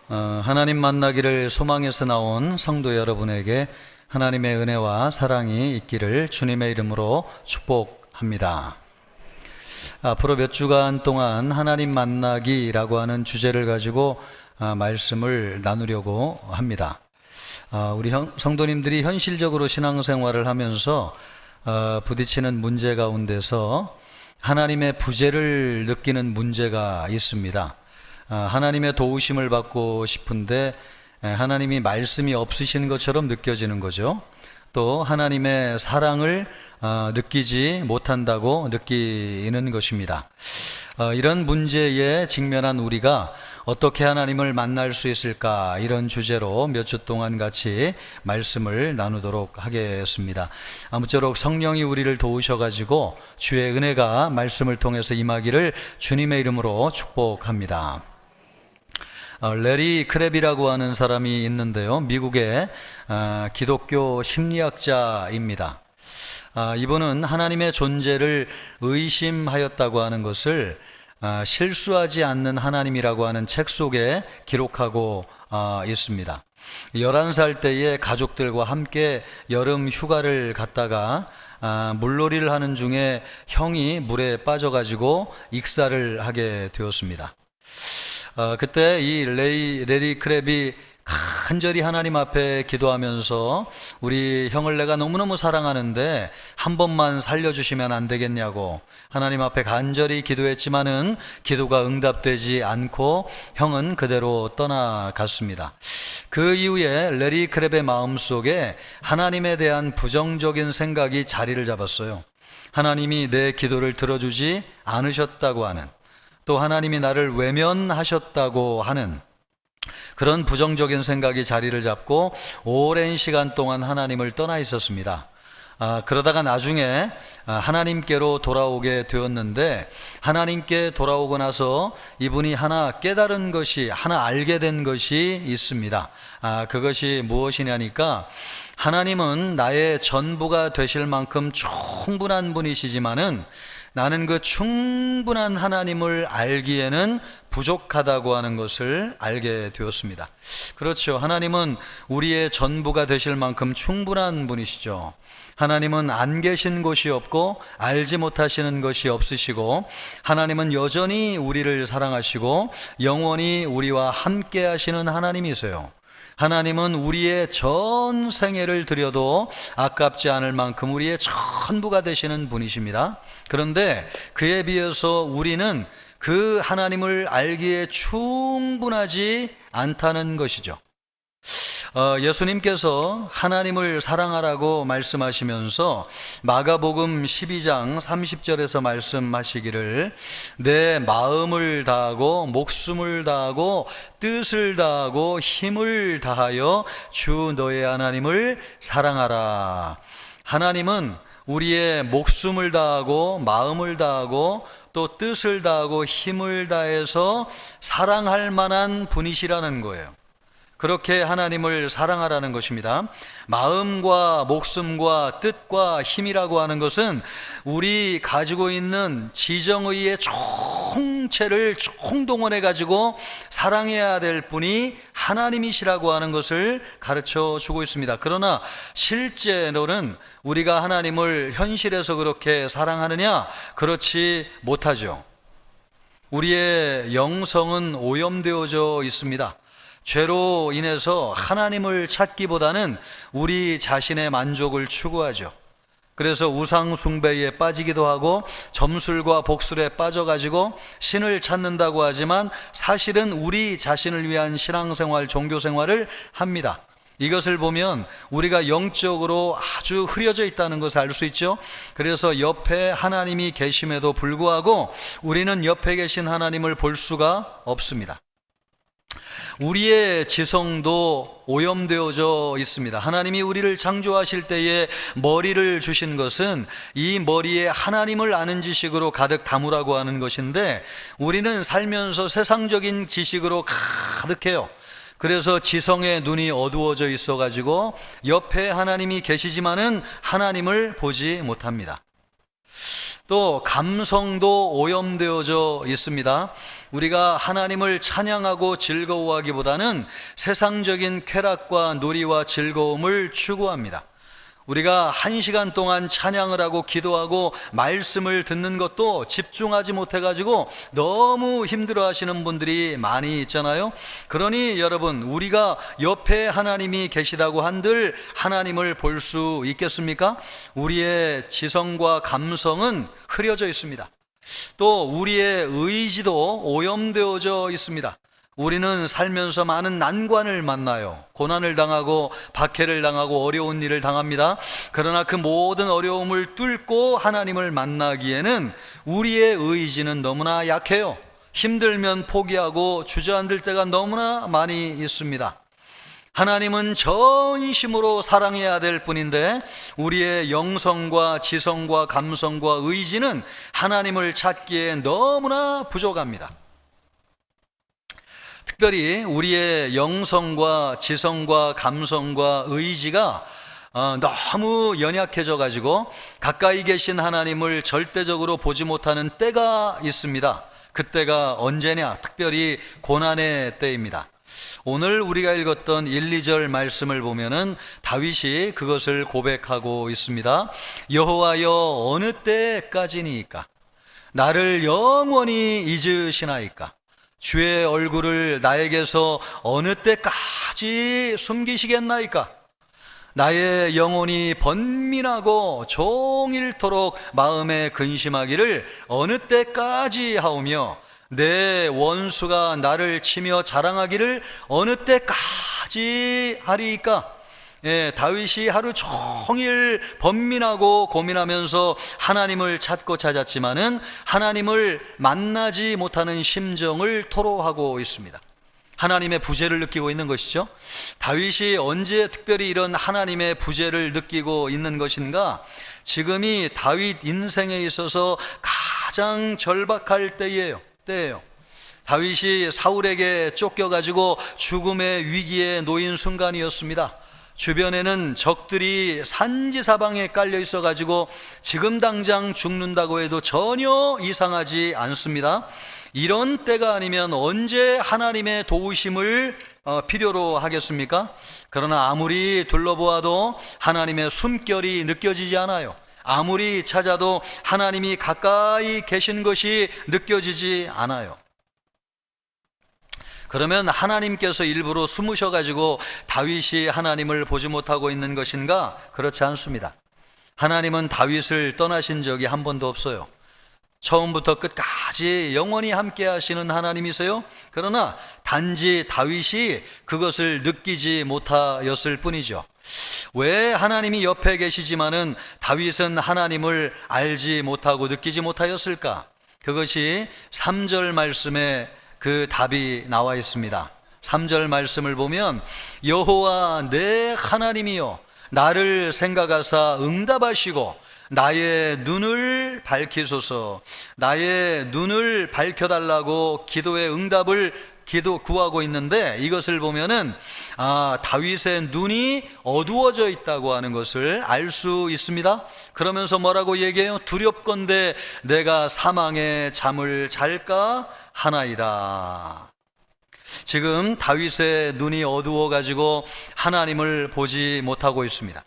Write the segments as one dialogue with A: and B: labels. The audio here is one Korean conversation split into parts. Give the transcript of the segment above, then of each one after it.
A: 하나님 만나기를 소망해서 나온 성도 여러분에게 하나님의 은혜와 사랑이 있기를 주님의 이름으로 축복합니다. 앞으로 몇 주간 동안 하나님 만나기라고 하는 주제를 가지고 말씀을 나누려고 합니다. 우리 성도님들이 현실적으로 신앙생활을 하면서 부딪히는 문제 가운데서 하나님의 부재를 느끼는 문제가 있습니다. 하나님의 도우심을 받고 싶은데 하나님이 말씀이 없으신 것처럼 느껴지는 거죠. 또 하나님의 사랑을 느끼지 못한다고 느끼는 것입니다. 이런 문제에 직면한 우리가 어떻게 하나님을 만날 수 있을까, 이런 주제로 몇 주 동안 같이 말씀을 나누도록 하겠습니다. 아무쪼록 성령이 우리를 도우셔가지고 주의 은혜가 말씀을 통해서 임하기를 주님의 이름으로 축복합니다. 레리 크랩이라고 하는 사람이 있는데요, 미국의 기독교 심리학자입니다. 이분은 하나님의 존재를 의심하였다고 하는 것을 실수하지 않는 하나님이라고 하는 책 속에 기록하고 있습니다. 11살 때에 가족들과 함께 여름 휴가를 갔다가 물놀이를 하는 중에 형이 물에 빠져가지고 익사를 하게 되었습니다. 그때 이 레리 크랩이 간절히 하나님 앞에 기도하면서 우리 형을 내가 너무너무 사랑하는데 한 번만 살려주시면 안 되겠냐고 하나님 앞에 간절히 기도했지만은 기도가 응답되지 않고 형은 그대로 떠나갔습니다. 그 이후에 레리 크랩의 마음속에 하나님에 대한 부정적인 생각이 자리를 잡았어요. 하나님이 내 기도를 들어주지 않으셨다고 하는, 또 하나님이 나를 외면하셨다고 하는 그런 부정적인 생각이 자리를 잡고 오랜 시간 동안 하나님을 떠나 있었습니다. 그러다가 나중에 하나님께로 돌아오게 되었는데, 하나님께 돌아오고 나서 이분이 하나 깨달은 것이, 하나 알게 된 것이 있습니다. 그것이 무엇이냐니까, 하나님은 나의 전부가 되실 만큼 충분한 분이시지만은 나는 그 충분한 하나님을 알기에는 부족하다고 하는 것을 알게 되었습니다. 그렇죠. 하나님은 우리의 전부가 되실 만큼 충분한 분이시죠. 하나님은 안 계신 곳이 없고 알지 못하시는 것이 없으시고, 하나님은 여전히 우리를 사랑하시고 영원히 우리와 함께 하시는 하나님이세요. 하나님은 우리의 전 생애를 드려도 아깝지 않을 만큼 우리의 전부가 되시는 분이십니다. 그런데 그에 비해서 우리는 그 하나님을 알기에 충분하지 않다는 것이죠. 예수님께서 하나님을 사랑하라고 말씀하시면서 마가복음 12장 30절에서 말씀하시기를, 내 마음을 다하고 목숨을 다하고 뜻을 다하고 힘을 다하여 주 너의 하나님을 사랑하라. 하나님은 우리의 목숨을 다하고 마음을 다하고 또 뜻을 다하고 힘을 다해서 사랑할 만한 분이시라는 거예요. 그렇게 하나님을 사랑하라는 것입니다. 마음과 목숨과 뜻과 힘이라고 하는 것은 우리 가지고 있는 지정의의 총체를 총동원해 가지고 사랑해야 될 분이 하나님이시라고 하는 것을 가르쳐 주고 있습니다. 그러나 실제로는 우리가 하나님을 현실에서 그렇게 사랑하느냐? 그렇지 못하죠. 우리의 영성은 오염되어져 있습니다. 죄로 인해서 하나님을 찾기보다는 우리 자신의 만족을 추구하죠. 그래서 우상 숭배에 빠지기도 하고 점술과 복술에 빠져가지고 신을 찾는다고 하지만 사실은 우리 자신을 위한 신앙생활, 종교생활을 합니다. 이것을 보면 우리가 영적으로 아주 흐려져 있다는 것을 알 수 있죠. 그래서 옆에 하나님이 계심에도 불구하고 우리는 옆에 계신 하나님을 볼 수가 없습니다. 우리의 지성도 오염되어져 있습니다. 하나님이 우리를 창조하실 때에 머리를 주신 것은 이 머리에 하나님을 아는 지식으로 가득 담으라고 하는 것인데, 우리는 살면서 세상적인 지식으로 가득해요. 그래서 지성의 눈이 어두워져 있어가지고 옆에 하나님이 계시지만은 하나님을 보지 못합니다. 또 감성도 오염되어져 있습니다. 우리가 하나님을 찬양하고 즐거워하기보다는 세상적인 쾌락과 놀이와 즐거움을 추구합니다. 우리가 1시간 동안 찬양을 하고 기도하고 말씀을 듣는 것도 집중하지 못해가지고 너무 힘들어 하시는 분들이 많이 있잖아요. 그러니 여러분, 우리가 옆에 하나님이 계시다고 한들 하나님을 볼 수 있겠습니까? 우리의 지성과 감성은 흐려져 있습니다. 또 우리의 의지도 오염되어져 있습니다. 우리는 살면서 많은 난관을 만나요. 고난을 당하고 박해를 당하고 어려운 일을 당합니다. 그러나 그 모든 어려움을 뚫고 하나님을 만나기에는 우리의 의지는 너무나 약해요. 힘들면 포기하고 주저앉을 때가 너무나 많이 있습니다. 하나님은 전심으로 사랑해야 될 뿐인데 우리의 영성과 지성과 감성과 의지는 하나님을 찾기에 너무나 부족합니다. 특별히 우리의 영성과 지성과 감성과 의지가 너무 연약해져 가지고 가까이 계신 하나님을 절대적으로 보지 못하는 때가 있습니다. 그때가 언제냐? 특별히 고난의 때입니다. 오늘 우리가 읽었던 1, 2절 말씀을 보면은 다윗이 그것을 고백하고 있습니다. 여호와여, 어느 때까지니까? 나를 영원히 잊으시나이까? 주의 얼굴을 나에게서 어느 때까지 숨기시겠나이까? 나의 영혼이 번민하고 종일토록 마음에 근심하기를 어느 때까지 하오며 내 원수가 나를 치며 자랑하기를 어느 때까지 하리이까? 다윗이 하루 종일 번민하고 고민하면서 하나님을 찾고 찾았지만은 하나님을 만나지 못하는 심정을 토로하고 있습니다. 하나님의 부재를 느끼고 있는 것이죠. 다윗이 언제 특별히 이런 하나님의 부재를 느끼고 있는 것인가? 지금이 다윗 인생에 있어서 가장 절박할 때예요. 다윗이 사울에게 쫓겨가지고 죽음의 위기에 놓인 순간이었습니다. 주변에는 적들이 산지사방에 깔려 있어가지고 지금 당장 죽는다고 해도 전혀 이상하지 않습니다. 이런 때가 아니면 언제 하나님의 도우심을 필요로 하겠습니까? 그러나 아무리 둘러보아도 하나님의 숨결이 느껴지지 않아요. 아무리 찾아도 하나님이 가까이 계신 것이 느껴지지 않아요. 그러면 하나님께서 일부러 숨으셔가지고 다윗이 하나님을 보지 못하고 있는 것인가? 그렇지 않습니다. 하나님은 다윗을 떠나신 적이 한 번도 없어요. 처음부터 끝까지 영원히 함께 하시는 하나님이세요. 그러나 단지 다윗이 그것을 느끼지 못하였을 뿐이죠. 왜 하나님이 옆에 계시지만은 다윗은 하나님을 알지 못하고 느끼지 못하였을까? 그것이 3절 말씀에 그 답이 나와 있습니다. 3절 말씀을 보면 여호와 내 하나님이여 나를 생각하사 응답하시고 나의 눈을 밝히소서. 나의 눈을 밝혀달라고 기도의 응답을 구하고 있는데 이것을 보면은 다윗의 눈이 어두워져 있다고 하는 것을 알 수 있습니다. 그러면서 뭐라고 얘기해요? 두렵건대 내가 사망의 잠을 잘까 하나이다. 지금 다윗의 눈이 어두워 가지고 하나님을 보지 못하고 있습니다.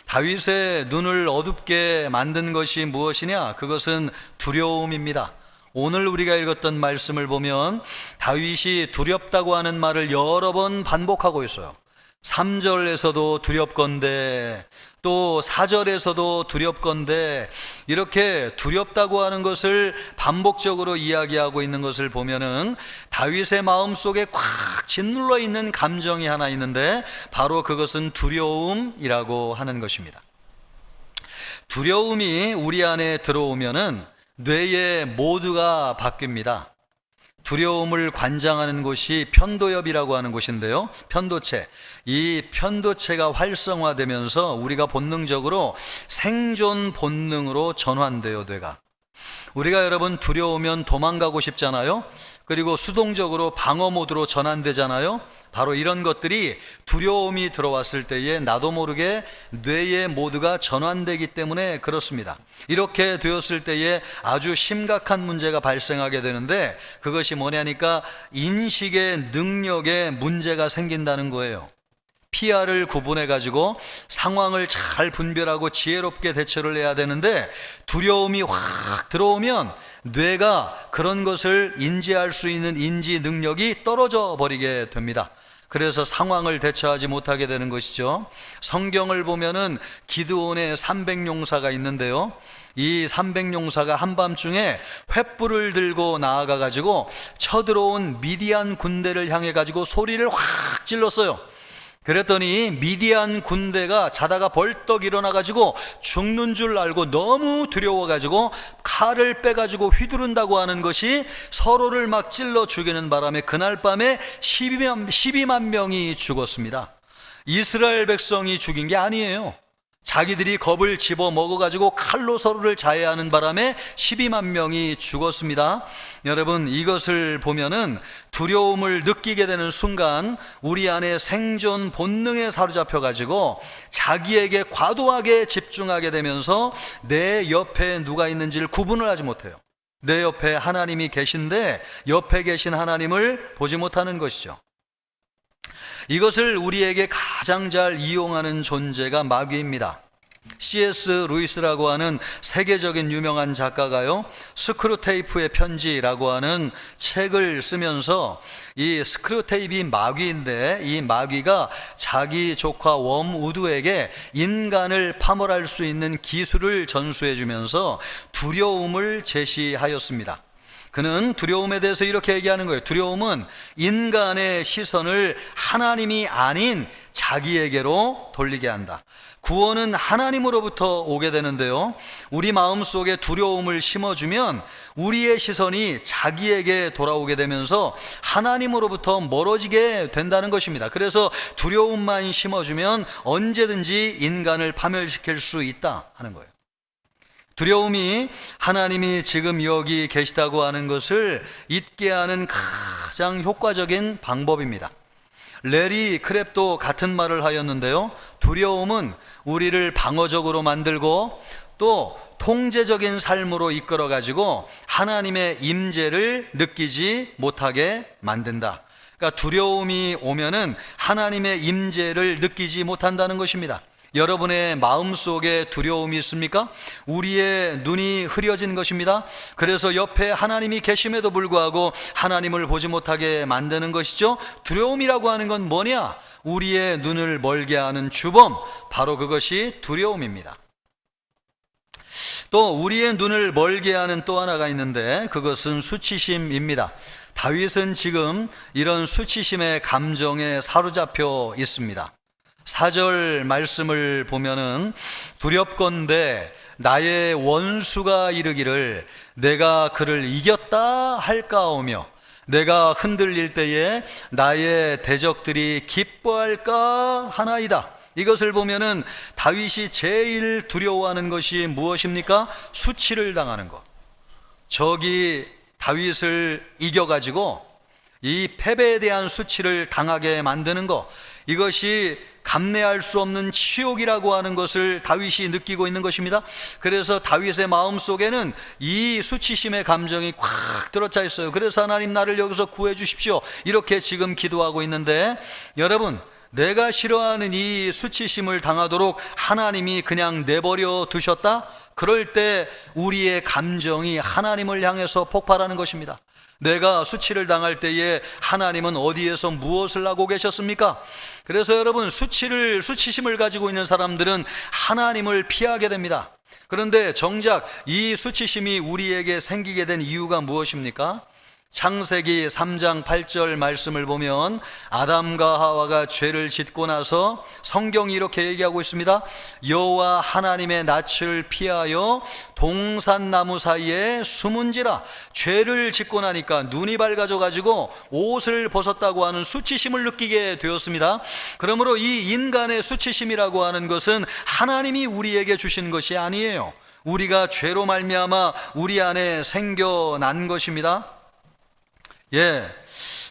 A: 다윗의 눈을 어둡게 만든 것이 무엇이냐? 그것은 두려움입니다. 오늘 우리가 읽었던 말씀을 보면 다윗이 두렵다고 하는 말을 여러 번 반복하고 있어요. 3절에서도 두렵건대, 또 4절에서도 두렵건대, 이렇게 두렵다고 하는 것을 반복적으로 이야기하고 있는 것을 보면은 다윗의 마음속에 꽉 짓눌러 있는 감정이 하나 있는데 바로 그것은 두려움이라고 하는 것입니다. 두려움이 우리 안에 들어오면은 뇌의 모두가 바뀝니다. 두려움을 관장하는 곳이 편도엽이라고 하는 곳인데요, 편도체. 이 편도체가 활성화되면서 우리가 본능적으로 생존 본능으로 전환돼요, 뇌가. 우리가 여러분 두려우면 도망가고 싶잖아요. 그리고 수동적으로 방어 모드로 전환되잖아요. 바로 이런 것들이 두려움이 들어왔을 때에 나도 모르게 뇌의 모드가 전환되기 때문에 그렇습니다. 이렇게 되었을 때에 아주 심각한 문제가 발생하게 되는데, 그것이 뭐냐니까 인식의 능력에 문제가 생긴다는 거예요. PR을 구분해 가지고 상황을 잘 분별하고 지혜롭게 대처를 해야 되는데, 두려움이 확 들어오면 뇌가 그런 것을 인지할 수 있는 인지 능력이 떨어져 버리게 됩니다. 그래서 상황을 대처하지 못하게 되는 것이죠. 성경을 보면은 기드온의 300용사가 있는데요, 이 300용사가 한밤중에 횃불을 들고 나아가 가지고 쳐들어온 미디안 군대를 향해 가지고 소리를 확 질렀어요. 그랬더니 미디안 군대가 자다가 벌떡 일어나가지고 죽는 줄 알고 너무 두려워가지고 칼을 빼가지고 휘두른다고 하는 것이 서로를 막 찔러 죽이는 바람에 그날 밤에 12만 명이 죽었습니다. 이스라엘 백성이 죽인 게 아니에요. 자기들이 겁을 집어 먹어가지고 칼로 서로를 자해하는 바람에 12만 명이 죽었습니다. 여러분, 이것을 보면은 두려움을 느끼게 되는 순간 우리 안에 생존 본능에 사로잡혀가지고 자기에게 과도하게 집중하게 되면서 내 옆에 누가 있는지를 구분을 하지 못해요. 내 옆에 하나님이 계신데 옆에 계신 하나님을 보지 못하는 것이죠. 이것을 우리에게 가장 잘 이용하는 존재가 마귀입니다. C.S. 루이스라고 하는 세계적인 유명한 작가가요, 스크루테이프의 편지라고 하는 책을 쓰면서, 이 스크루테이프이 마귀인데 이 마귀가 자기 조카 웜우드에게 인간을 파멸할 수 있는 기술을 전수해 주면서 두려움을 제시하였습니다. 그는 두려움에 대해서 이렇게 얘기하는 거예요. 두려움은 인간의 시선을 하나님이 아닌 자기에게로 돌리게 한다. 구원은 하나님으로부터 오게 되는데요, 우리 마음속에 두려움을 심어주면 우리의 시선이 자기에게 돌아오게 되면서 하나님으로부터 멀어지게 된다는 것입니다. 그래서 두려움만 심어주면 언제든지 인간을 파멸시킬 수 있다 하는 거예요. 두려움이 하나님이 지금 여기 계시다고 하는 것을 잊게 하는 가장 효과적인 방법입니다. 레리 크랩도 같은 말을 하였는데요, 두려움은 우리를 방어적으로 만들고 또 통제적인 삶으로 이끌어 가지고 하나님의 임재를 느끼지 못하게 만든다. 그러니까 두려움이 오면은 하나님의 임재를 느끼지 못한다는 것입니다. 여러분의 마음속에 두려움이 있습니까? 우리의 눈이 흐려진 것입니다. 그래서 옆에 하나님이 계심에도 불구하고 하나님을 보지 못하게 만드는 것이죠. 두려움이라고 하는 건 뭐냐? 우리의 눈을 멀게 하는 주범, 바로 그것이 두려움입니다. 또 우리의 눈을 멀게 하는 또 하나가 있는데 그것은 수치심입니다. 다윗은 지금 이런 수치심의 감정에 사로잡혀 있습니다. 4절 말씀을 보면은 두렵건대 나의 원수가 이르기를 내가 그를 이겼다 할까오며 내가 흔들릴 때에 나의 대적들이 기뻐할까 하나이다. 이것을 보면은 다윗이 제일 두려워하는 것이 무엇입니까? 수치를 당하는 것. 적이 다윗을 이겨가지고 이 패배에 대한 수치를 당하게 만드는 것, 이것이 감내할 수 없는 치욕이라고 하는 것을 다윗이 느끼고 있는 것입니다. 그래서 다윗의 마음속에는 이 수치심의 감정이 꽉 들어차 있어요. 그래서 하나님 나를 여기서 구해 주십시오, 이렇게 지금 기도하고 있는데, 여러분, 내가 싫어하는 이 수치심을 당하도록 하나님이 그냥 내버려 두셨다? 그럴 때 우리의 감정이 하나님을 향해서 폭발하는 것입니다. 내가 수치를 당할 때에 하나님은 어디에서 무엇을 하고 계셨습니까? 그래서 여러분, 수치심을 가지고 있는 사람들은 하나님을 피하게 됩니다. 그런데 정작 이 수치심이 우리에게 생기게 된 이유가 무엇입니까? 창세기 3장 8절 말씀을 보면 아담과 하와가 죄를 짓고 나서 성경이 이렇게 얘기하고 있습니다. 여호와 하나님의 낯을 피하여 동산나무 사이에 숨은지라. 죄를 짓고 나니까 눈이 밝아져 가지고 옷을 벗었다고 하는 수치심을 느끼게 되었습니다. 그러므로 이 인간의 수치심이라고 하는 것은 하나님이 우리에게 주신 것이 아니에요. 우리가 죄로 말미암아 우리 안에 생겨난 것입니다.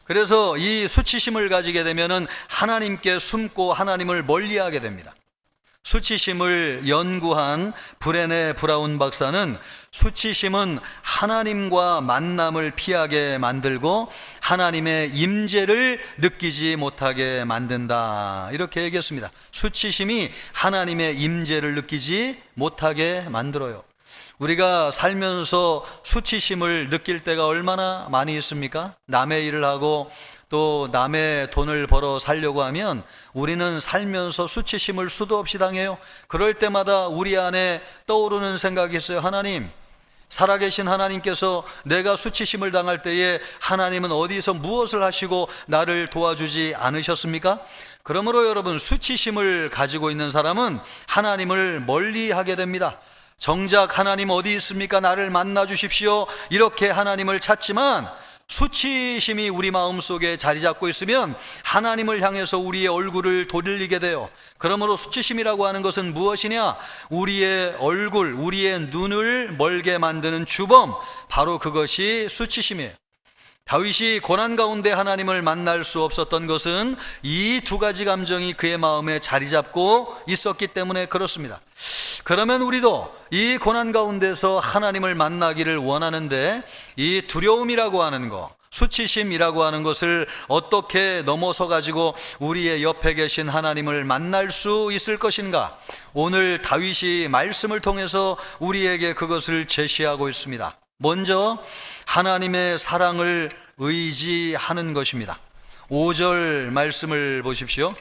A: 그래서 이 수치심을 가지게 되면은 하나님께 숨고 하나님을 멀리하게 됩니다. 수치심을 연구한 브레네 브라운 박사는 수치심은 하나님과 만남을 피하게 만들고 하나님의 임재를 느끼지 못하게 만든다, 이렇게 얘기했습니다. 수치심이 하나님의 임재를 느끼지 못하게 만들어요. 우리가 살면서 수치심을 느낄 때가 얼마나 많이 있습니까? 남의 일을 하고 또 남의 돈을 벌어 살려고 하면 우리는 살면서 수치심을 수도 없이 당해요. 그럴 때마다 우리 안에 떠오르는 생각이 있어요. 하나님, 살아계신 하나님께서 내가 수치심을 당할 때에 하나님은 어디서 무엇을 하시고 나를 도와주지 않으셨습니까? 그러므로 여러분, 수치심을 가지고 있는 사람은 하나님을 멀리하게 됩니다. 정작 하나님 어디 있습니까? 나를 만나 주십시오, 이렇게 하나님을 찾지만 수치심이 우리 마음속에 자리 잡고 있으면 하나님을 향해서 우리의 얼굴을 돌리게 돼요. 그러므로 수치심이라고 하는 것은 무엇이냐? 우리의 얼굴, 우리의 눈을 멀게 만드는 주범, 바로 그것이 수치심이에요. 다윗이 고난 가운데 하나님을 만날 수 없었던 것은 이 두 가지 감정이 그의 마음에 자리 잡고 있었기 때문에 그렇습니다. 그러면 우리도 이 고난 가운데서 하나님을 만나기를 원하는데 이 두려움이라고 하는 것, 수치심이라고 하는 것을 어떻게 넘어서 가지고 우리의 옆에 계신 하나님을 만날 수 있을 것인가? 오늘 다윗이 말씀을 통해서 우리에게 그것을 제시하고 있습니다. 먼저 하나님의 사랑을 의지하는 것입니다. 5절 말씀을 보십시오.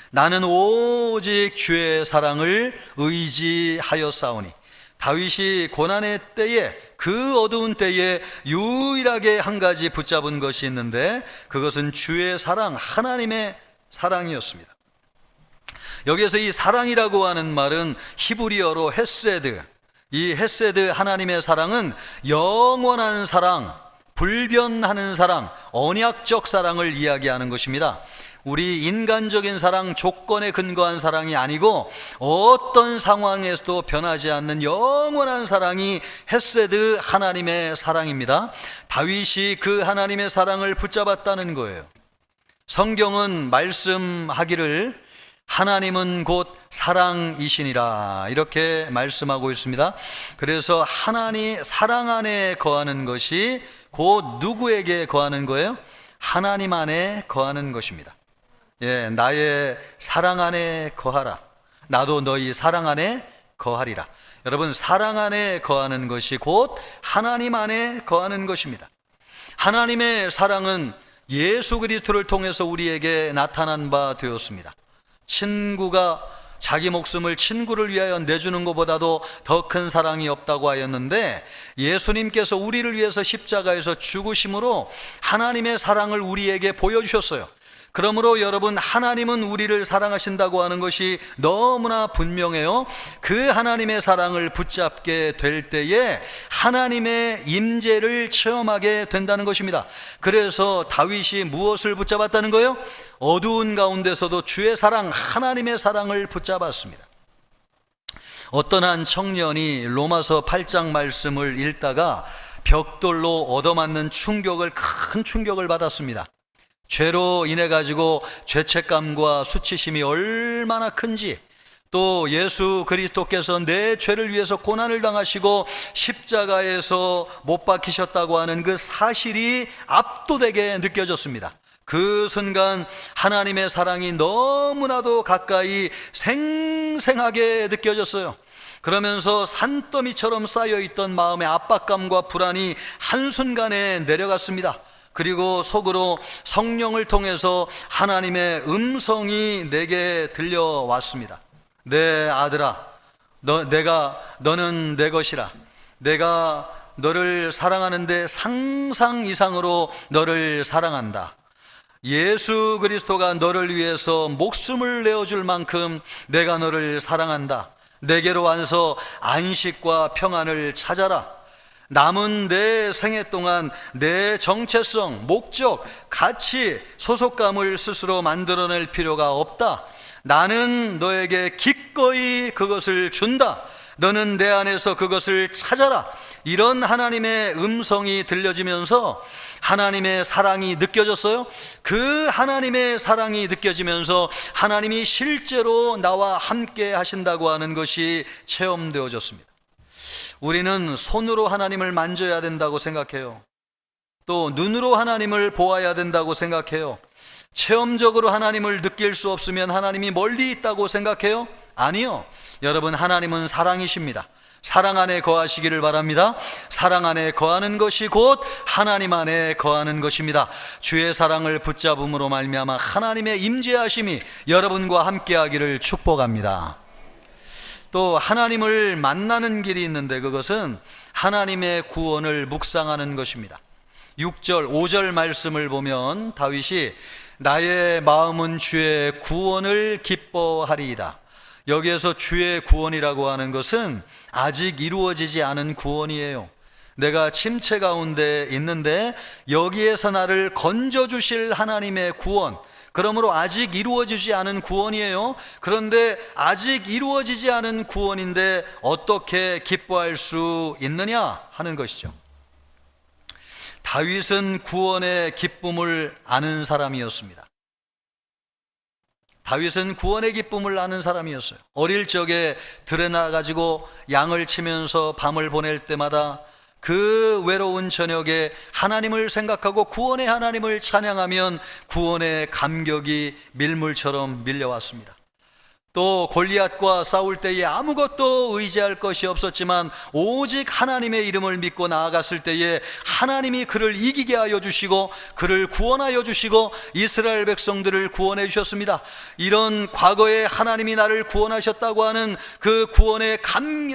A: 나는 오직 주의 사랑을 의지하였사오니. 다윗이 고난의 때에, 그 어두운 때에 유일하게 한 가지 붙잡은 것이 있는데 그것은 주의 사랑, 하나님의 사랑이었습니다. 여기에서 이 사랑이라고 하는 말은 히브리어로 헤세드, 이 헤세드, 하나님의 사랑은 영원한 사랑, 불변하는 사랑, 언약적 사랑을 이야기하는 것입니다. 우리 인간적인 사랑, 조건에 근거한 사랑이 아니고 어떤 상황에서도 변하지 않는 영원한 사랑이 헤세드, 하나님의 사랑입니다. 다윗이 그 하나님의 사랑을 붙잡았다는 거예요. 성경은 말씀하기를 하나님은 곧 사랑이시니라, 이렇게 말씀하고 있습니다. 그래서 하나님 사랑 안에 거하는 것이 곧 누구에게 거하는 거예요? 하나님 안에 거하는 것입니다. 나의 사랑 안에 거하라, 나도 너희 사랑 안에 거하리라. 여러분, 사랑 안에 거하는 것이 곧 하나님 안에 거하는 것입니다. 하나님의 사랑은 예수 그리스도를 통해서 우리에게 나타난 바 되었습니다. 친구가 자기 목숨을 친구를 위하여 내주는 것보다도 더 큰 사랑이 없다고 하였는데, 예수님께서 우리를 위해서 십자가에서 죽으심으로 하나님의 사랑을 우리에게 보여주셨어요. 그러므로 여러분, 하나님은 우리를 사랑하신다고 하는 것이 너무나 분명해요. 그 하나님의 사랑을 붙잡게 될 때에 하나님의 임재를 체험하게 된다는 것입니다. 그래서 다윗이 무엇을 붙잡았다는 거예요? 어두운 가운데서도 주의 사랑, 하나님의 사랑을 붙잡았습니다. 어떤 한 청년이 로마서 8장 말씀을 읽다가 벽돌로 얻어맞는 큰 충격을 받았습니다. 죄로 인해 가지고 죄책감과 수치심이 얼마나 큰지, 또 예수 그리스도께서 내 죄를 위해서 고난을 당하시고 십자가에서 못 박히셨다고 하는 그 사실이 압도되게 느껴졌습니다. 그 순간 하나님의 사랑이 너무나도 가까이 생생하게 느껴졌어요. 그러면서 산더미처럼 쌓여있던 마음의 압박감과 불안이 한순간에 내려갔습니다. 그리고 속으로 성령을 통해서 하나님의 음성이 내게 들려왔습니다. 내 아들아, 너는 내 것이라. 내가 너를 사랑하는데 상상 이상으로 너를 사랑한다. 예수 그리스도가 너를 위해서 목숨을 내어줄 만큼 내가 너를 사랑한다. 내게로 와서 안식과 평안을 찾아라. 남은 내 생애 동안 내 정체성, 목적, 가치, 소속감을 스스로 만들어낼 필요가 없다. 나는 너에게 기꺼이 그것을 준다. 너는 내 안에서 그것을 찾아라. 이런 하나님의 음성이 들려지면서 하나님의 사랑이 느껴졌어요. 그 하나님의 사랑이 느껴지면서 하나님이 실제로 나와 함께 하신다고 하는 것이 체험되어졌습니다. 우리는 손으로 하나님을 만져야 된다고 생각해요. 또 눈으로 하나님을 보아야 된다고 생각해요. 체험적으로 하나님을 느낄 수 없으면 하나님이 멀리 있다고 생각해요? 아니요. 여러분, 하나님은 사랑이십니다. 사랑 안에 거하시기를 바랍니다. 사랑 안에 거하는 것이 곧 하나님 안에 거하는 것입니다. 주의 사랑을 붙잡음으로 말미암아 하나님의 임재하심이 여러분과 함께하기를 축복합니다. 또 하나님을 만나는 길이 있는데 그것은 하나님의 구원을 묵상하는 것입니다. 6절, 5절 말씀을 보면 다윗이 나의 마음은 주의 구원을 기뻐하리이다. 여기에서 주의 구원이라고 하는 것은 아직 이루어지지 않은 구원이에요. 내가 침체 가운데 있는데 여기에서 나를 건져주실 하나님의 구원, 그러므로 아직 이루어지지 않은 구원이에요. 그런데 아직 이루어지지 않은 구원인데 어떻게 기뻐할 수 있느냐 하는 것이죠. 다윗은 구원의 기쁨을 아는 사람이었습니다. 다윗은 구원의 기쁨을 아는 사람이었어요. 어릴 적에 들에 나가지고 양을 치면서 밤을 보낼 때마다 그 외로운 저녁에 하나님을 생각하고 구원의 하나님을 찬양하면 구원의 감격이 밀물처럼 밀려왔습니다. 또 골리앗과 싸울 때에 아무것도 의지할 것이 없었지만 오직 하나님의 이름을 믿고 나아갔을 때에 하나님이 그를 이기게 하여 주시고 그를 구원하여 주시고 이스라엘 백성들을 구원해 주셨습니다. 이런 과거에 하나님이 나를 구원하셨다고 하는 그 구원의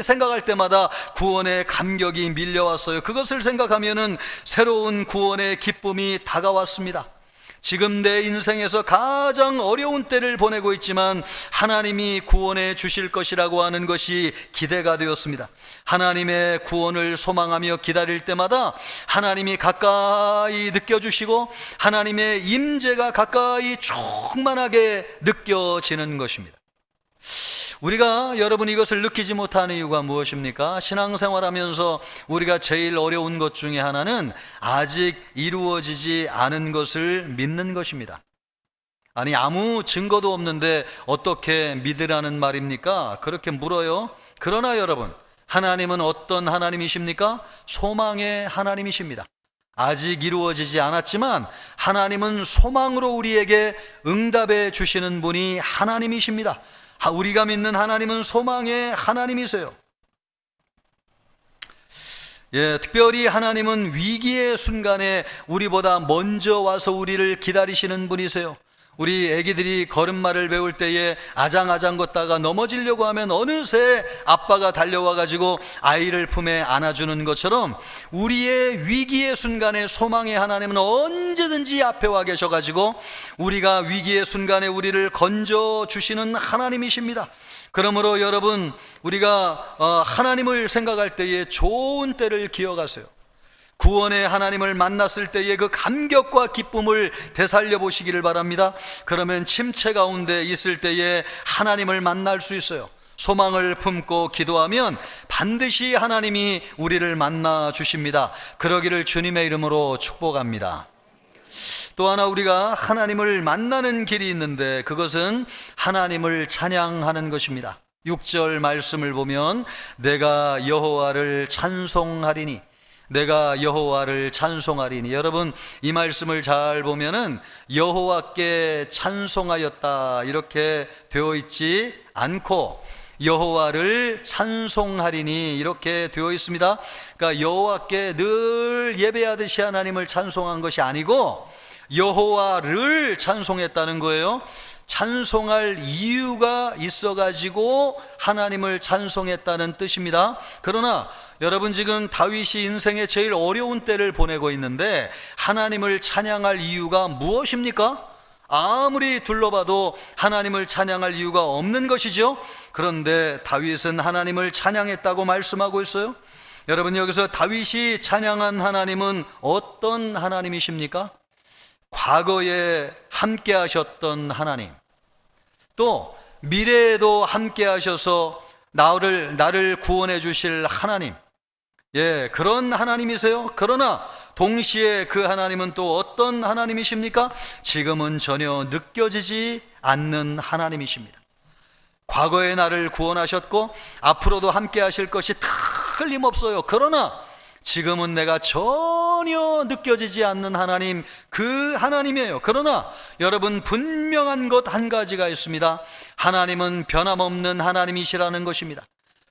A: 생각할 때마다 구원의 감격이 밀려왔어요. 그것을 생각하면은 새로운 구원의 기쁨이 다가왔습니다. 지금 내 인생에서 가장 어려운 때를 보내고 있지만 하나님이 구원해 주실 것이라고 하는 것이 기대가 되었습니다. 하나님의 구원을 소망하며 기다릴 때마다 하나님이 가까이 느껴주시고 하나님의 임재가 가까이 충만하게 느껴지는 것입니다. 우리가 여러분 이것을 느끼지 못하는 이유가 무엇입니까? 신앙생활하면서 우리가 제일 어려운 것 중에 하나는 아직 이루어지지 않은 것을 믿는 것입니다. 아니, 아무 증거도 없는데 어떻게 믿으라는 말입니까? 그렇게 물어요. 그러나 여러분, 하나님은 어떤 하나님이십니까? 소망의 하나님이십니다. 아직 이루어지지 않았지만 하나님은 소망으로 우리에게 응답해 주시는 분이 하나님이십니다. 우리가 믿는 하나님은 소망의 하나님이세요. 특별히 하나님은 위기의 순간에 우리보다 먼저 와서 우리를 기다리시는 분이세요. 우리 애기들이 걸음마를 배울 때에 아장아장 걷다가 넘어지려고 하면 어느새 아빠가 달려와 가지고 아이를 품에 안아주는 것처럼 우리의 위기의 순간에 소망의 하나님은 언제든지 앞에 와 계셔 가지고 우리가 위기의 순간에 우리를 건져주시는 하나님이십니다. 그러므로 여러분, 우리가 하나님을 생각할 때에 좋은 때를 기억하세요. 구원의 하나님을 만났을 때의 그 감격과 기쁨을 되살려 보시기를 바랍니다. 그러면 침체 가운데 있을 때에 하나님을 만날 수 있어요. 소망을 품고 기도하면 반드시 하나님이 우리를 만나 주십니다. 그러기를 주님의 이름으로 축복합니다. 또 하나 우리가 하나님을 만나는 길이 있는데 그것은 하나님을 찬양하는 것입니다. 6절 말씀을 보면 내가 여호와를 찬송하리니, 내가 여호와를 찬송하리니. 여러분, 이 말씀을 잘 보면은 여호와께 찬송하였다 이렇게 되어 있지 않고 여호와를 찬송하리니 이렇게 되어 있습니다. 그러니까 여호와께 늘 예배하듯이 하나님을 찬송한 것이 아니고 여호와를 찬송했다는 거예요. 찬송할 이유가 있어가지고 하나님을 찬송했다는 뜻입니다. 그러나 여러분, 지금 다윗이 인생의 제일 어려운 때를 보내고 있는데 하나님을 찬양할 이유가 무엇입니까? 아무리 둘러봐도 하나님을 찬양할 이유가 없는 것이죠. 그런데 다윗은 하나님을 찬양했다고 말씀하고 있어요. 여러분, 여기서 다윗이 찬양한 하나님은 어떤 하나님이십니까? 과거에 함께 하셨던 하나님, 또 미래에도 함께 하셔서 나를 구원해 주실 하나님, 그런 하나님이세요. 그러나 동시에 그 하나님은 또 어떤 하나님이십니까? 지금은 전혀 느껴지지 않는 하나님이십니다. 과거에 나를 구원하셨고 앞으로도 함께 하실 것이 틀림없어요. 그러나 지금은 내가 전혀 느껴지지 않는 하나님, 그 하나님이에요. 그러나 여러분, 분명한 것 한 가지가 있습니다. 하나님은 변함없는 하나님이시라는 것입니다.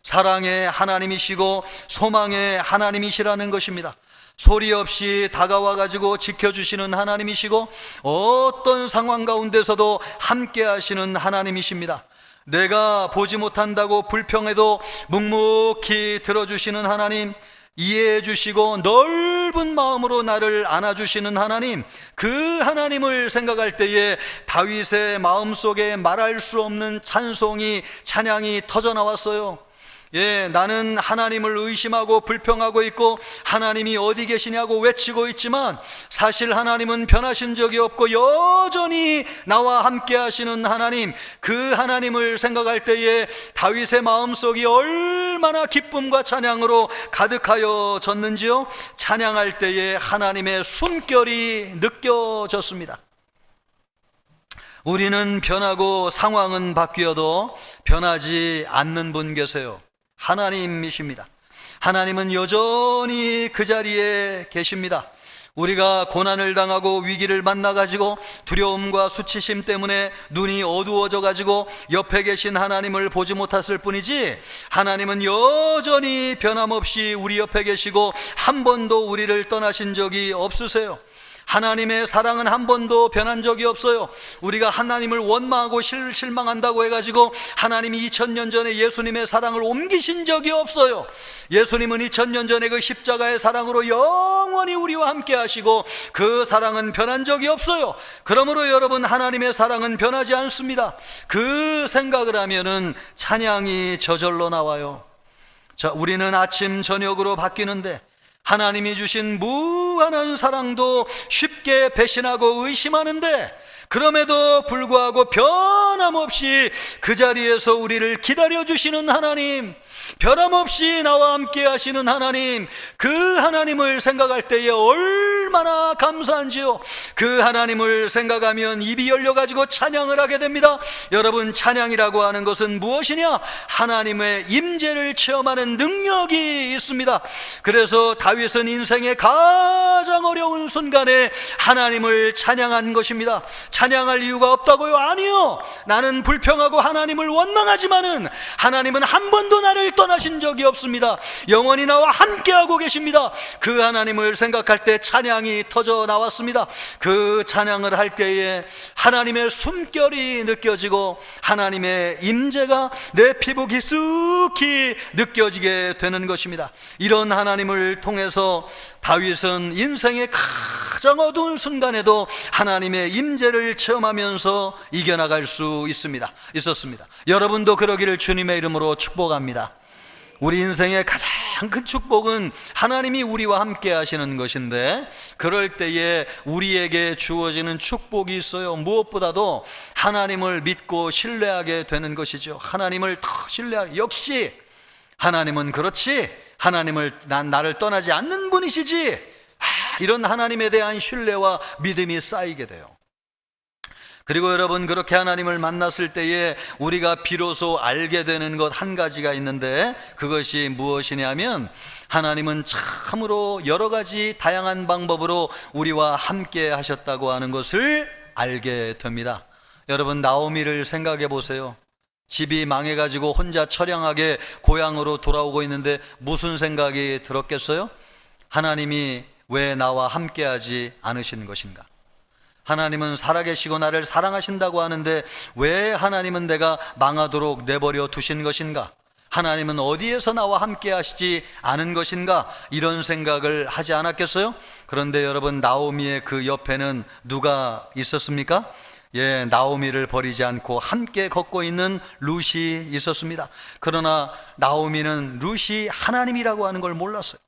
A: 사랑의 하나님이시고 소망의 하나님이시라는 것입니다. 소리 없이 다가와 가지고 지켜주시는 하나님이시고 어떤 상황 가운데서도 함께 하시는 하나님이십니다. 내가 보지 못한다고 불평해도 묵묵히 들어주시는 하나님, 이해해 주시고 넓은 마음으로 나를 안아주시는 하나님, 그 하나님을 생각할 때에 다윗의 마음속에 말할 수 없는 찬양이 터져나왔어요. 나는 하나님을 의심하고 불평하고 있고 하나님이 어디 계시냐고 외치고 있지만 사실 하나님은 변하신 적이 없고 여전히 나와 함께 하시는 하나님, 그 하나님을 생각할 때에 다윗의 마음속이 얼마나 기쁨과 찬양으로 가득하여졌는지요. 찬양할 때에 하나님의 숨결이 느껴졌습니다. 우리는 변하고 상황은 바뀌어도 변하지 않는 분 계세요. 하나님이십니다. 하나님은 여전히 그 자리에 계십니다. 우리가 고난을 당하고 위기를 만나가지고 두려움과 수치심 때문에 눈이 어두워져 가지고 옆에 계신 하나님을 보지 못했을 뿐이지, 하나님은 여전히 변함없이 우리 옆에 계시고 한 번도 우리를 떠나신 적이 없으세요. 하나님의 사랑은 한 번도 변한 적이 없어요. 우리가 하나님을 원망하고 실망한다고 해가지고 하나님이 2000년 전에 예수님의 사랑을 옮기신 적이 없어요. 예수님은 2000년 전에 그 십자가의 사랑으로 영원히 우리와 함께 하시고 그 사랑은 변한 적이 없어요. 그러므로 여러분, 하나님의 사랑은 변하지 않습니다. 그 생각을 하면은 찬양이 저절로 나와요. 자, 우리는 아침 저녁으로 바뀌는데 하나님이 주신 무한한 사랑도 쉽게 배신하고 의심하는데, 그럼에도 불구하고 변함없이 그 자리에서 우리를 기다려주시는 하나님, 변함없이 나와 함께 하시는 하나님, 그 하나님을 생각할 때에 얼마나 감사한지요. 그 하나님을 생각하면 입이 열려가지고 찬양을 하게 됩니다. 여러분, 찬양이라고 하는 것은 무엇이냐? 하나님의 임재를 체험하는 능력이 있습니다. 그래서 다윗은 인생의 가장 어려운 순간에 하나님을 찬양한 것입니다. 찬양할 이유가 없다고요? 아니요. 나는 불평하고 하나님을 원망하지만은 하나님은 한 번도 나를 떠나신 적이 없습니다. 영원히 나와 함께하고 계십니다. 그 하나님을 생각할 때 찬양이 터져 나왔습니다. 그 찬양을 할 때에 하나님의 숨결이 느껴지고 하나님의 임재가 내 피부 깊숙이 느껴지게 되는 것입니다. 이런 하나님을 통해서 다윗은 인생의 가장 어두운 순간에도 하나님의 임재를 체험하면서 이겨나갈 수 있었습니다. 여러분도 그러기를 주님의 이름으로 축복합니다. 우리 인생의 가장 큰 축복은 하나님이 우리와 함께 하시는 것인데, 그럴 때에 우리에게 주어지는 축복이 있어요. 무엇보다도 하나님을 믿고 신뢰하게 되는 것이죠. 하나님을 더 신뢰하게, 역시 하나님은 그렇지, 하나님을 나를 떠나지 않는 분이시지, 이런 하나님에 대한 신뢰와 믿음이 쌓이게 돼요. 그리고 여러분, 그렇게 하나님을 만났을 때에 우리가 비로소 알게 되는 것 한 가지가 있는데, 그것이 무엇이냐면 하나님은 참으로 여러 가지 다양한 방법으로 우리와 함께 하셨다고 하는 것을 알게 됩니다. 여러분, 나오미를 생각해 보세요. 집이 망해가지고 혼자 처량하게 고향으로 돌아오고 있는데 무슨 생각이 들었겠어요? 하나님이 왜 나와 함께하지 않으시는 것인가? 하나님은 살아계시고 나를 사랑하신다고 하는데 왜 하나님은 내가 망하도록 내버려 두신 것인가? 하나님은 어디에서 나와 함께 하시지 않은 것인가? 이런 생각을 하지 않았겠어요? 그런데 여러분, 나오미의 그 옆에는 누가 있었습니까? 나오미를 버리지 않고 함께 걷고 있는 룻이 있었습니다. 그러나 나오미는 룻이 하나님이라고 하는 걸 몰랐어요.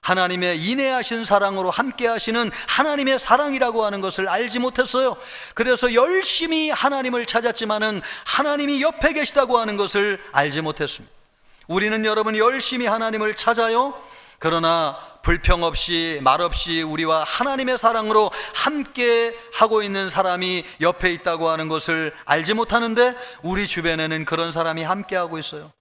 A: 하나님의 인애하신 사랑으로 함께 하시는 하나님의 사랑이라고 하는 것을 알지 못했어요. 그래서 열심히 하나님을 찾았지만은 하나님이 옆에 계시다고 하는 것을 알지 못했습니다. 우리는 여러분 열심히 하나님을 찾아요. 그러나 불평 없이 말 없이 우리와 하나님의 사랑으로 함께 하고 있는 사람이 옆에 있다고 하는 것을 알지 못하는데 우리 주변에는 그런 사람이 함께 하고 있어요.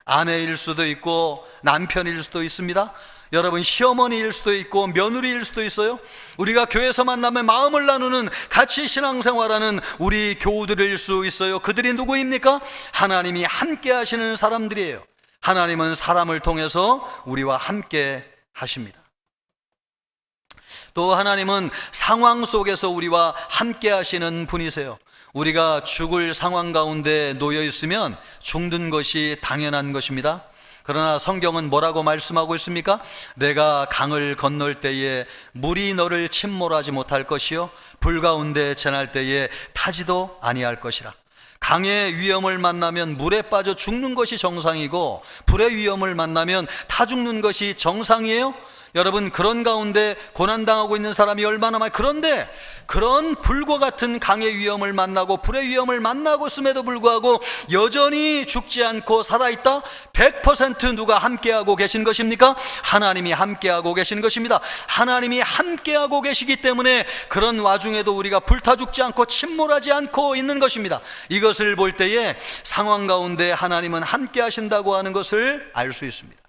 A: 아내일 수도 있고 남편일 수도 있습니다. 여러분 시어머니일 수도 있고 며느리일 수도 있어요. 우리가 교회에서 만나면 마음을 나누는 같이 신앙생활하는 우리 교우들일 수 있어요. 그들이 누구입니까? 하나님이 함께 하시는 사람들이에요. 하나님은 사람을 통해서 우리와 함께 하십니다. 또 하나님은 상황 속에서 우리와 함께 하시는 분이세요. 우리가 죽을 상황 가운데 놓여 있으면 죽는 것이 당연한 것입니다. 그러나 성경은 뭐라고 말씀하고 있습니까? 내가 강을 건널 때에 물이 너를 침몰하지 못할 것이요 불 가운데 지날 때에 타지도 아니할 것이라. 강의 위험을 만나면 물에 빠져 죽는 것이 정상이고 불의 위험을 만나면 타 죽는 것이 정상이에요? 여러분 그런 가운데 고난당하고 있는 사람이 얼마나 많아요. 그런데 그런 불과 같은 강의 위험을 만나고 불의 위험을 만나고 있음에도 불구하고 여전히 죽지 않고 살아있다? 100% 누가 함께하고 계신 것입니까? 하나님이 함께하고 계신 것입니다. 하나님이 함께하고 계시기 때문에 그런 와중에도 우리가 불타 죽지 않고 침몰하지 않고 있는 것입니다. 이것을 볼 때에 상황 가운데 하나님은 함께하신다고 하는 것을 알 수 있습니다.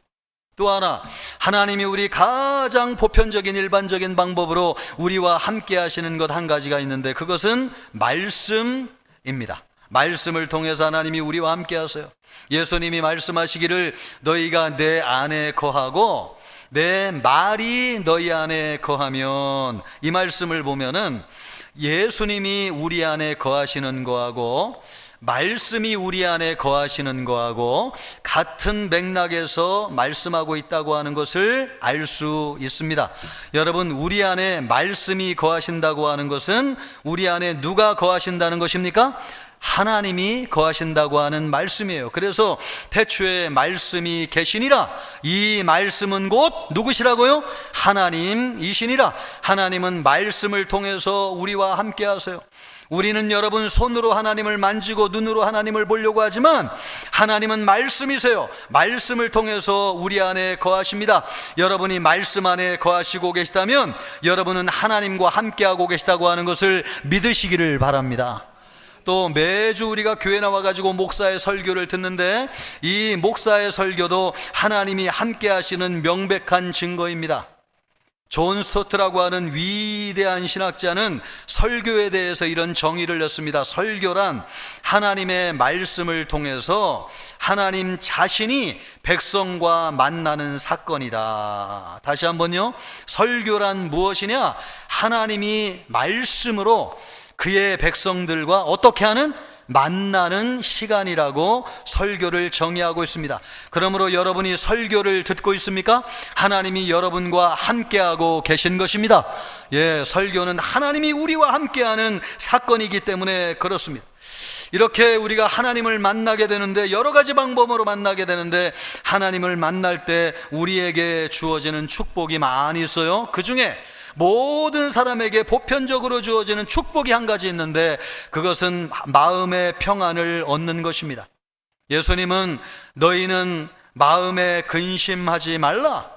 A: 또 하나, 하나님이 우리 가장 보편적인 일반적인 방법으로 우리와 함께 하시는 것 한 가지가 있는데 그것은 말씀입니다. 말씀을 통해서 하나님이 우리와 함께 하세요. 예수님이 말씀하시기를 너희가 내 안에 거하고 내 말이 너희 안에 거하면, 이 말씀을 보면은 예수님이 우리 안에 거하시는 거하고 말씀이 우리 안에 거하시는 거하고 같은 맥락에서 말씀하고 있다고 하는 것을 알 수 있습니다. 여러분 우리 안에 말씀이 거하신다고 하는 것은 우리 안에 누가 거하신다는 것입니까? 하나님이 거하신다고 하는 말씀이에요. 그래서 태초에 말씀이 계시니라. 이 말씀은 곧 누구시라고요? 하나님이시니라. 하나님은 말씀을 통해서 우리와 함께 하세요. 우리는 여러분 손으로 하나님을 만지고 눈으로 하나님을 보려고 하지만 하나님은 말씀이세요. 말씀을 통해서 우리 안에 거하십니다. 여러분이 말씀 안에 거하시고 계시다면 여러분은 하나님과 함께하고 계시다고 하는 것을 믿으시기를 바랍니다. 또 매주 우리가 교회 나와가지고 목사의 설교를 듣는데 이 목사의 설교도 하나님이 함께 하시는 명백한 증거입니다. 존 스토트라고 하는 위대한 신학자는 설교에 대해서 이런 정의를 냈습니다. 설교란 하나님의 말씀을 통해서 하나님 자신이 백성과 만나는 사건이다. 다시 한번요. 설교란 무엇이냐? 하나님이 말씀으로 그의 백성들과 어떻게 하는? 만나는 시간이라고 설교를 정의하고 있습니다. 그러므로 여러분이 설교를 듣고 있습니까? 하나님이 여러분과 함께하고 계신 것입니다. 설교는 하나님이 우리와 함께하는 사건이기 때문에 그렇습니다. 이렇게 우리가 하나님을 만나게 되는데 여러 가지 방법으로 만나게 되는데 하나님을 만날 때 우리에게 주어지는 축복이 많이 있어요. 그 중에 모든 사람에게 보편적으로 주어지는 축복이 한 가지 있는데 그것은 마음의 평안을 얻는 것입니다. 예수님은 너희는 마음에 근심하지 말라.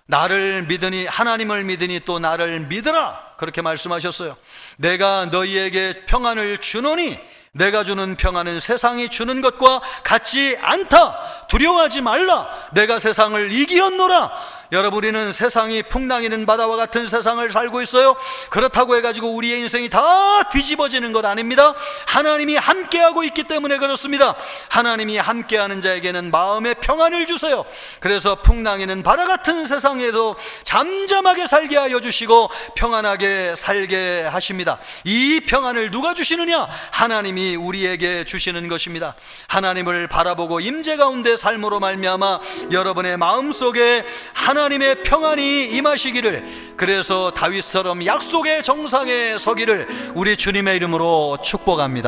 A: 나를 믿으니, 하나님을 믿으니 또 나를 믿으라. 그렇게 말씀하셨어요. 내가 너희에게 평안을 주노니 내가 주는 평안은 세상이 주는 것과 같지 않다. 두려워하지 말라. 내가 세상을 이기었노라. 여러분 우리는 세상이 풍랑이는 바다와 같은 세상을 살고 있어요. 그렇다고 해가지고 우리의 인생이 다 뒤집어지는 것 아닙니다. 하나님이 함께하고 있기 때문에 그렇습니다. 하나님이 함께하는 자에게는 마음의 평안을 주세요. 그래서 풍랑이는 바다 같은 세상에도 잠잠하게 살게 하여 주시고 평안하게 살게 하십니다. 이 평안을 누가 주시느냐? 하나님이 우리에게 주시는 것입니다. 하나님을 바라보고 임재 가운데 삶으로 말미암아 여러분의 마음속에 하나님 하나님의 평안이 임하시기를, 그래서 다윗처럼 약속의 정상에 서기를 우리 주님의 이름으로 축복합니다.